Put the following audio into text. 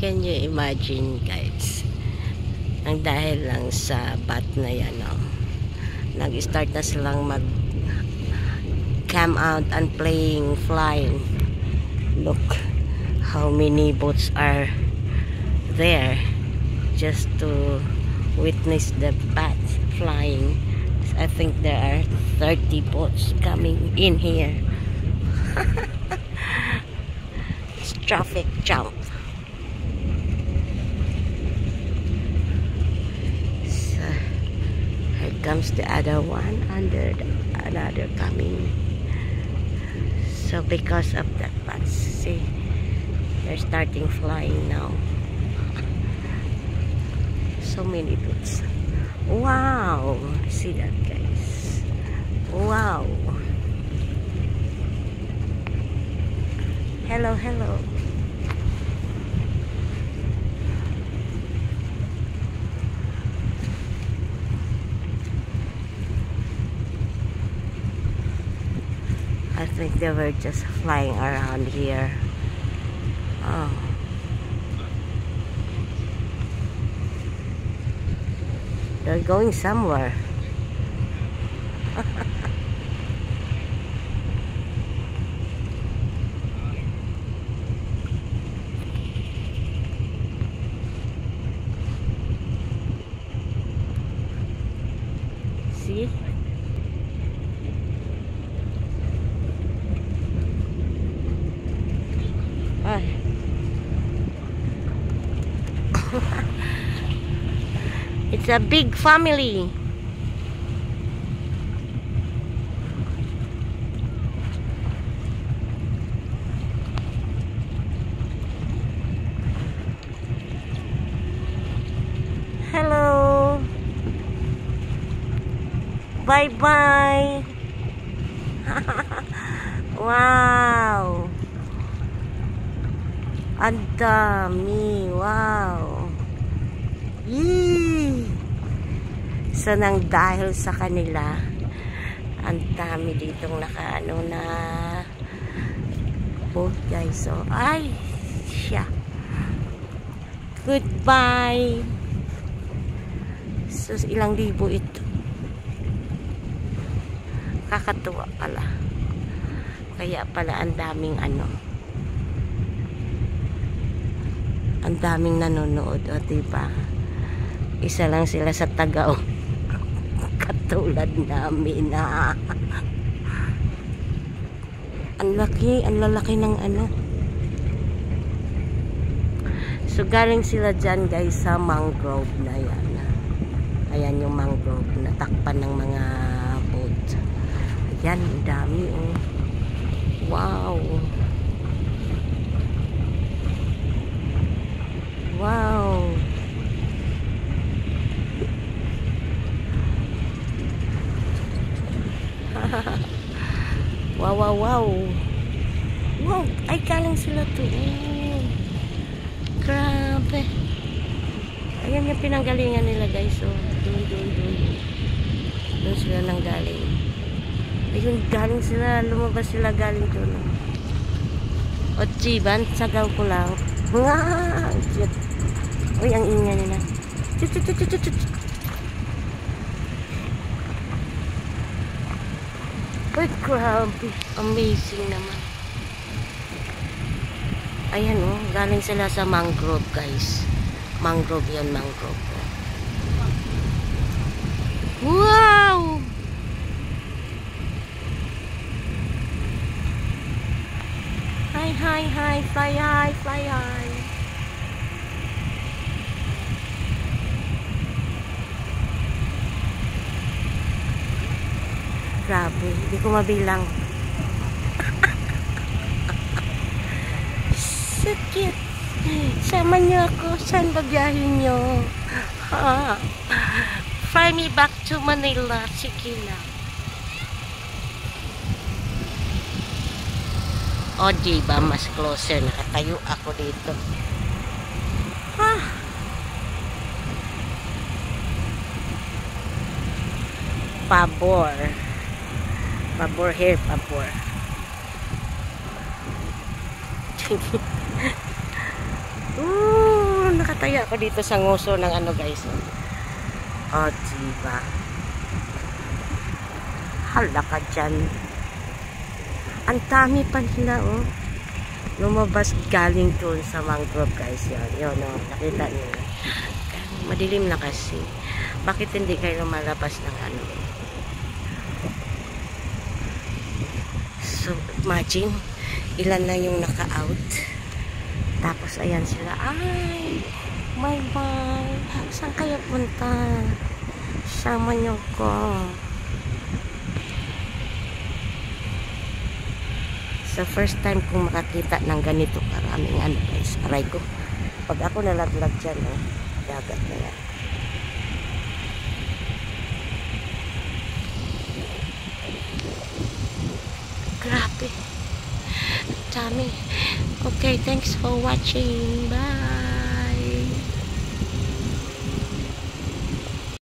Can you imagine, guys? Ang dahil lang sa bat na yan, nag-start na silang come out and playing, flying. Look how many boats are there just to witness the bats flying. I think there are 30 boats coming in here. It's traffic jump. So here comes the other one, under another coming. So because of that bats, see, they're starting flying now. So many boats. Wow, see that, guys? Wow. Hello, hello. I think they were just flying around here. Oh. They're going somewhere. See? Ay. It's a big family. Hello. Bye-bye. Wow. Ang dami. Wow. Yee! So nang dahil sa kanila, ang dami ditong nakaano na boat, guys. So ay siya. Goodbye. So ilang libo ito. Kakatuwa pala. Kaya pala ang daming ang daming nanonood, o diba? Isa lang sila sa Tagaw. Katulad namin na. Ang lalaki ng So galing sila dyan, guys, sa mangrove na yan. Ayan yung mangrove na takpan ng mga boat. Ayan, ang dami, oh. Wow. Wow. Wow, wow, wow. Wow, ay galing sila to. Oh. Grabe. Ayan yung pinanggalingan nila, guys. So, doon sila nang galing. Ayun, galing sila, lumabas sila galing doon. O, Chiban, sagaw ko lang. Uy, ang ingay nila. Uy, grabe. Amazing naman. Ayan, oh. Galing sila sa mangrove, guys. Mangrove yan, mangrove. Wow! Hi, hi, hi. Fly high, fly high. Grabe, hindi ko mabilang. So cute. Sama niyo ako. Saan ba biyahin niyo? Fly me back to Manila. Sige na. O, diba? Mas closer. Nakatayo ako dito. Pabor. Pabor here, pabor. Ooh. Nakatayo ako dito sa nguso ng ano guys. Oh, diba? Hala ka dyan. Ang dami pa nila, oh. Lumabas galing doon sa mangrove guys. Yun, oh. Nakita niyo. Madilim na kasi. Bakit hindi kayo lumalabas ng ano? So, imagine, ilan na yung naka-out. Tapos, ayan sila. Ay! Bye-bye! Saan kayo punta? Sama niyo ko. So, first time kong makakita ng ganito karaming ano guys. Aray ko. Pag ako nalaglag dyan, oh, dagat na yan. Grabe. Dami. Okay, thanks for watching. Bye.